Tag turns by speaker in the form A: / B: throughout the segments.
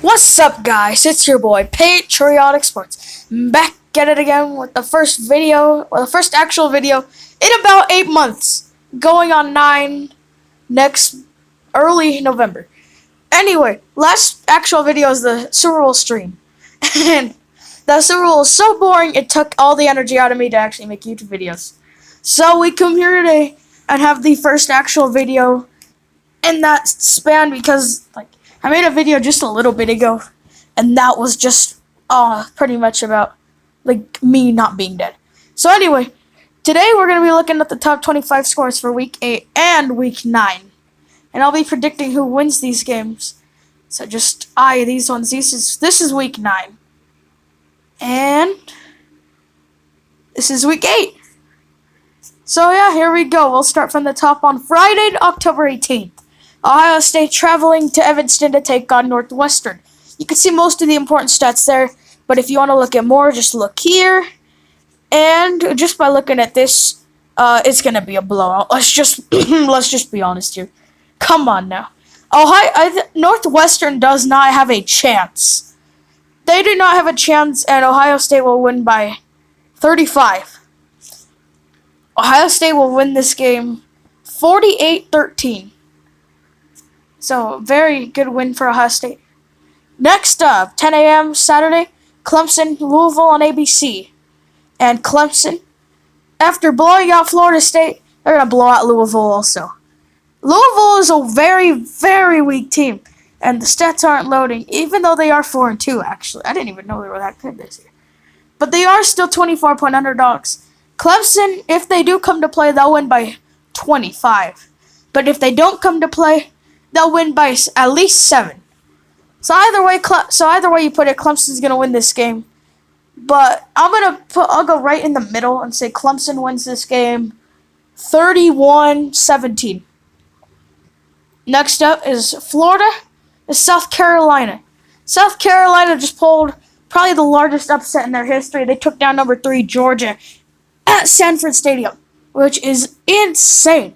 A: What's up, guys? It's your boy Patriotic Sports, back at it again with the first actual video in about 8 months, going on 9 next early November. Anyway, last actual video is the Super Bowl stream, and the Super Bowl is so boring it took all the energy out of me to actually make YouTube videos. So we come here today and have the first actual video in that span because I made a video just a little bit ago, and that was just pretty much about me not being dead. So anyway, today we're gonna be looking at the top 25 scores for Week 8 and Week 9, and I'll be predicting who wins these games. So just eye these ones. This is Week 9, and this is Week 8. So yeah, here we go. We'll start from the top on Friday, October 18th. Ohio State traveling to Evanston to take on Northwestern. You can see most of the important stats there, but if you want to look at more, just look here. And just by looking at this, it's gonna be a blowout. Let's just be honest here. Come on now, Northwestern does not have a chance. They do not have a chance, and Ohio State will win by 35. Ohio State will win this game 48-13. So, very good win for Ohio State. Next up, 10 a.m. Saturday, Clemson, Louisville on ABC. And Clemson, after blowing out Florida State, they're going to blow out Louisville also. Louisville is a very, very weak team, and the stats aren't loading, even though they are 4-2, actually. I didn't even know they were that good this year. But they are still 24-point underdogs. Clemson, if they do come to play, they'll win by 25. But if they don't come to play, they'll win by at least 7. So either way you put it, Clemson's gonna win this game. But I'll go right in the middle and say Clemson wins this game 31-17. Next up is Florida is South Carolina. South Carolina just pulled probably the largest upset in their history. They took down number 3 Georgia at Sanford Stadium, which is insane.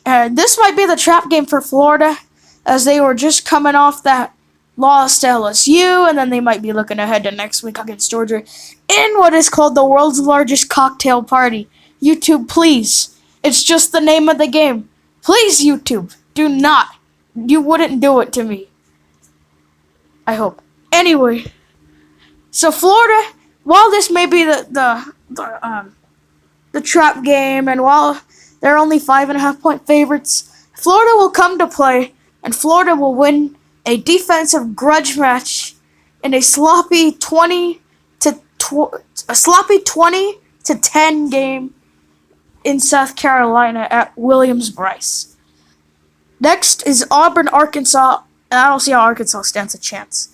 A: And this might be the trap game for Florida, as they were just coming off that loss to LSU, and then they might be looking ahead to next week against Georgia in what is called the world's largest cocktail party. YouTube, please. It's just the name of the game. Please, YouTube, do not. You wouldn't do it to me. I hope. Anyway, so Florida, while this may be the trap game, and while they're only 5.5-point favorites, Florida will come to play, and Florida will win a defensive grudge match in a sloppy 20 to 10 game in South Carolina at Williams-Brice. Next is Auburn, Arkansas, and I don't see how Arkansas stands a chance.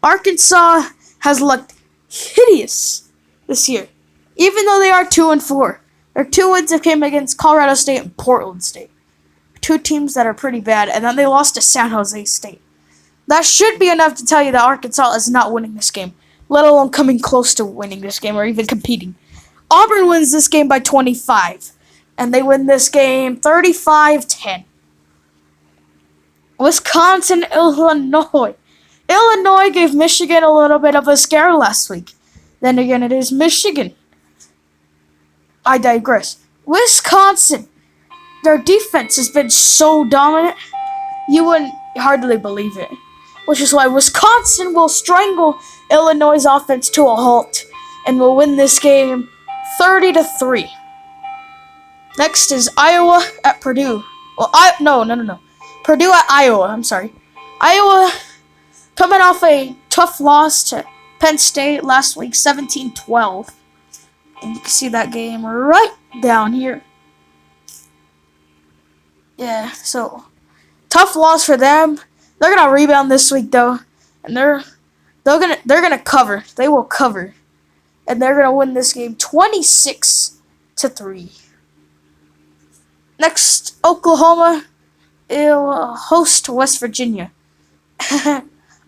A: Arkansas has looked hideous this year, even though they are 2-4. Their 2 wins came against Colorado State and Portland State. 2 teams that are pretty bad, and then they lost to San Jose State. That should be enough to tell you that Arkansas is not winning this game, let alone coming close to winning this game or even competing. Auburn wins this game by 25, and they win this game 35-10. Wisconsin, Illinois. Illinois gave Michigan a little bit of a scare last week. Then again, it is Michigan. I digress. Wisconsin, their defense has been so dominant, you wouldn't hardly believe it. Which is why Wisconsin will strangle Illinois' offense to a halt and will win this game 30-3. Next is Iowa at Purdue. Well, no. Purdue at Iowa, I'm sorry. Iowa coming off a tough loss to Penn State last week, 17-12. And you can see that game right down here. Yeah, so tough loss for them. They're gonna rebound this week though, and they're gonna cover. They will cover, and they're gonna win this game 26-3. Next, Oklahoma will host West Virginia.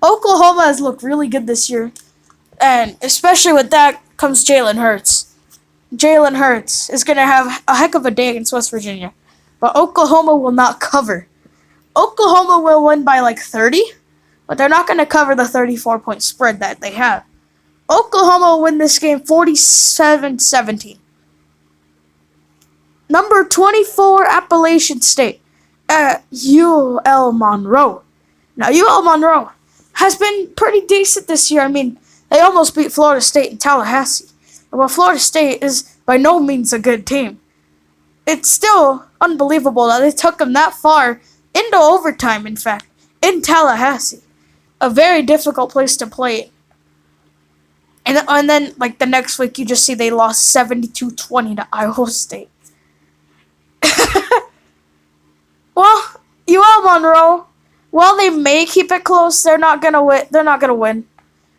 A: Oklahoma has looked really good this year, and especially with that comes Jalen Hurts. Jalen Hurts is going to have a heck of a day against West Virginia. But Oklahoma will not cover. Oklahoma will win by like 30, but they're not going to cover the 34-point spread that they have. Oklahoma will win this game 47-17. Number 24, Appalachian State at UL Monroe. Now, UL Monroe has been pretty decent this year. I mean, they almost beat Florida State in Tallahassee. Well, Florida State is by no means a good team. It's still unbelievable that they took them that far into overtime, in fact, in Tallahassee. A very difficult place to play. And then, like, the next week, you just see they lost 72-20 to Iowa State. Well, UL Monroe, while they may keep it close, they're not gonna win.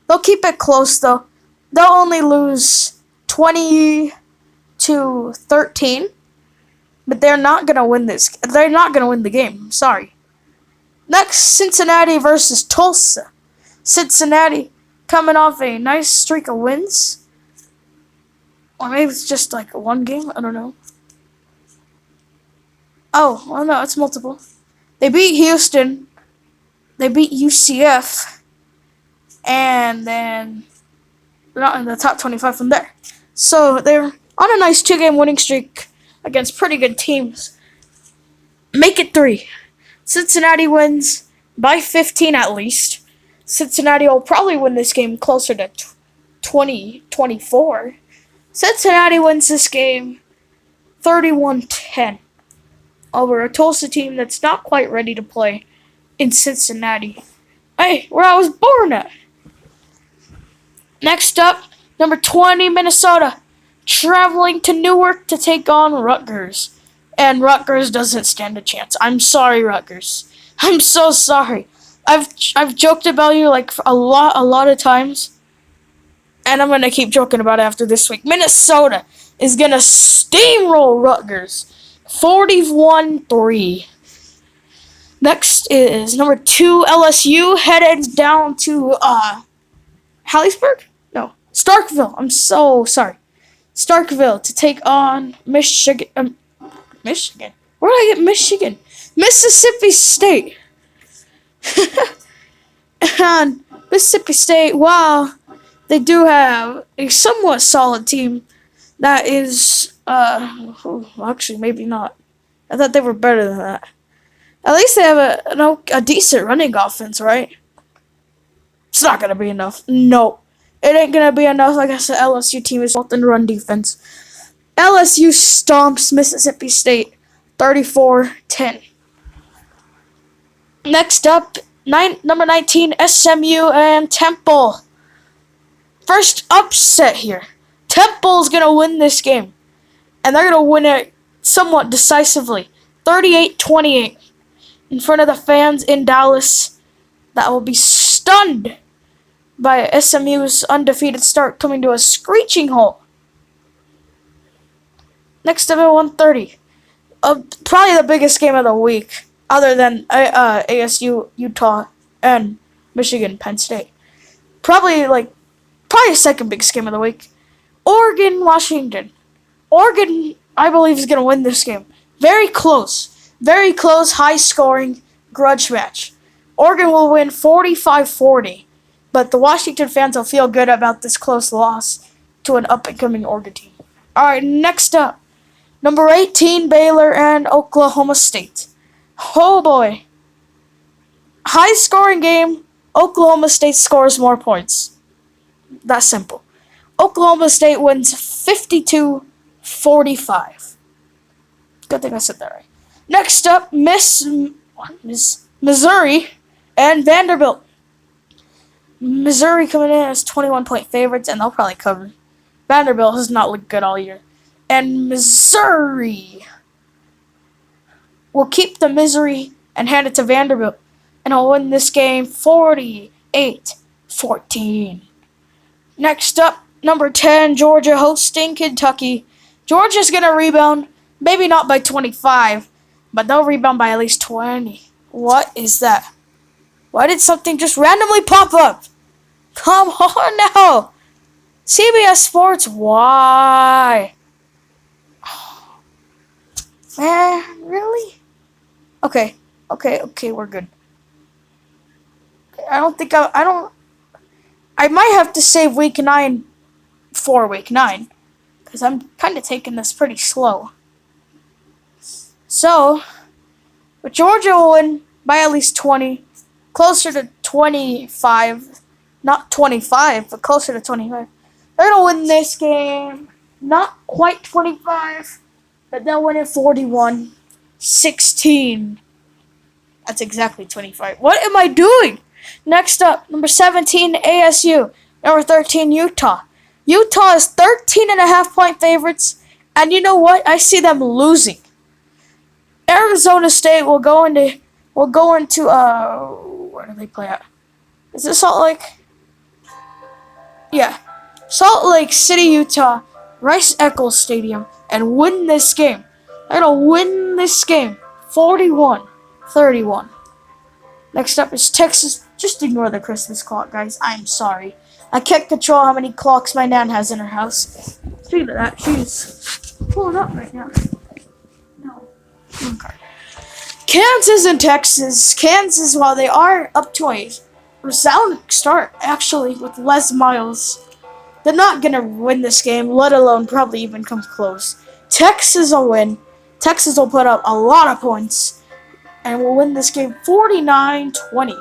A: They'll keep it close though. They'll only lose 20-13, but they're not gonna win this. They're not gonna win the game. Sorry. Next, Cincinnati versus Tulsa. Cincinnati coming off a nice streak of wins, or maybe it's just like one game. I don't know. Oh, well, no, it's multiple. They beat Houston. They beat UCF. And then they're not in the top 25 from there. So they're on a nice 2-game winning streak against pretty good teams. Make it 3. Cincinnati wins by 15 at least. Cincinnati will probably win this game closer to 20-24. Cincinnati wins this game 31-10. Over a Tulsa team that's not quite ready to play in Cincinnati. Hey, where I was born at. Next up, number 20, Minnesota, traveling to Newark to take on Rutgers. And Rutgers doesn't stand a chance. I'm sorry, Rutgers. I'm so sorry. I've joked about you like a lot of times. And I'm going to keep joking about it after this week. Minnesota is going to steamroll Rutgers. 41-3. Next is number 2, LSU, headed down to Harrisburg? No, Starkville. I'm so sorry. Starkville to take on Michigan. Michigan? Where did I get Michigan? Mississippi State. And Mississippi State, wow, they do have a somewhat solid team that is actually, maybe not. I thought they were better than that. At least they have a decent running offense, right? It's not going to be enough. No. It ain't going to be enough. Like I said, LSU team is both in run defense. LSU stomps Mississippi State 34-10. Next up, number 19, SMU and Temple. First upset here. Temple's going to win this game. And they're going to win it somewhat decisively. 38-28. In front of the fans in Dallas that will be stunned by SMU's undefeated start coming to a screeching halt. Next up at 1:30. Probably the biggest game of the week, other than ASU, Utah, and Michigan, Penn State. Probably second biggest game of the week. Oregon, Washington. Oregon, I believe, is going to win this game. Very close, high-scoring grudge match. Oregon will win 45-40, but the Washington fans will feel good about this close loss to an up-and-coming Oregon team. All right, next up, number 18, Baylor and Oklahoma State. Oh boy. High-scoring game, Oklahoma State scores more points. That's simple. Oklahoma State wins 52-45. Good thing I said that right. Next up, Missouri and Vanderbilt. Missouri coming in as 21-point favorites, and they'll probably cover. Vanderbilt has not looked good all year. And Missouri will keep the misery and hand it to Vanderbilt. And will win this game 48-14. Next up, number 10, Georgia hosting Kentucky. Georgia's going to rebound. Maybe not by 25, but they'll rebound by at least 20. What is that? Why did something just randomly pop up? Come on now. CBS Sports, why? Man, really? Okay, we're good. I don't think I don't. I might have to save week 9 for week 9 because I'm kind of taking this pretty slow. So, but Georgia will win by at least 20, closer to 25, not 25, but closer to 25. They're gonna win this game, not quite 25, but they'll win it 41-16. That's exactly 25. What am I doing? Next up, number 17, ASU. Number 13, Utah. Utah is 13.5-point favorites, and you know what? I see them losing. Arizona State will go into where do they play at? Is it Salt Lake? Yeah. Salt Lake City, Utah, Rice-Eccles Stadium, and win this game. They're gonna win this game 41-31. Next up is Texas. Just ignore the Christmas clock, guys. I'm sorry. I can't control how many clocks my nan has in her house. Speaking of that, she's pulling up right now. No. Okay. Kansas and Texas. Kansas, while they are up to a resounding start, actually, with Les Miles, they're not going to win this game, let alone probably even come close. Texas will win. Texas will put up a lot of points and will win this game 49-20.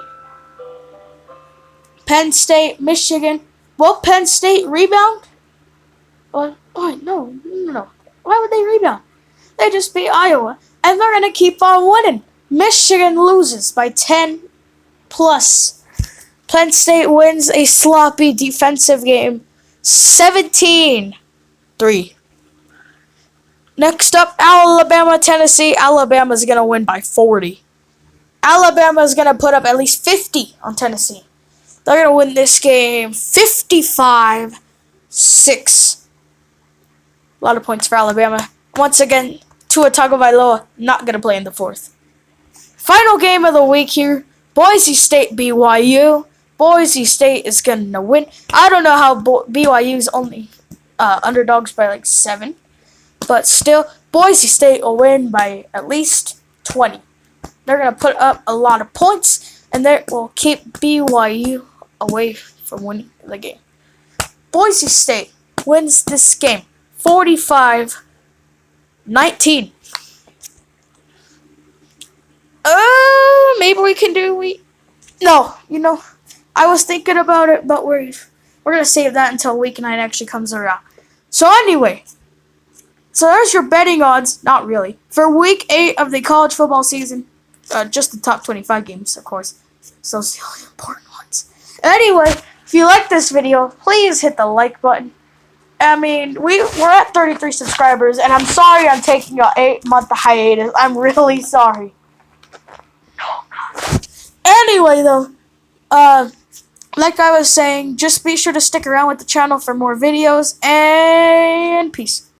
A: Penn State, Michigan. Will Penn State rebound? No. Why would they rebound? They just beat Iowa, and they're going to keep on winning. Michigan loses by 10 plus. Penn State wins a sloppy defensive game, 17-3. Next up, Alabama, Tennessee. Alabama's going to win by 40. Alabama's going to put up at least 50 on Tennessee. They're going to win this game 55-6. A lot of points for Alabama. Once again, Tua Tagovailoa not going to play in the fourth. Final game of the week here, Boise State, BYU. Boise State is going to win. I don't know how BYU is only underdogs by like 7. But still, Boise State will win by at least 20. They're going to put up a lot of points, and they will keep BYU away from winning the game. Boise State wins this game 45-19. Maybe we can do No, I was thinking about it, but we're gonna save that until week 9 actually comes around. So anyway, so there's your betting odds. Not really for week 8 of the college football season. Just the top 25 games, of course. So it's the only important ones. Anyway, if you like this video, please hit the like button. I mean, we're at 33 subscribers, and I'm sorry I'm taking an 8-month hiatus. I'm really sorry. Anyway, though, like I was saying, just be sure to stick around with the channel for more videos, and peace.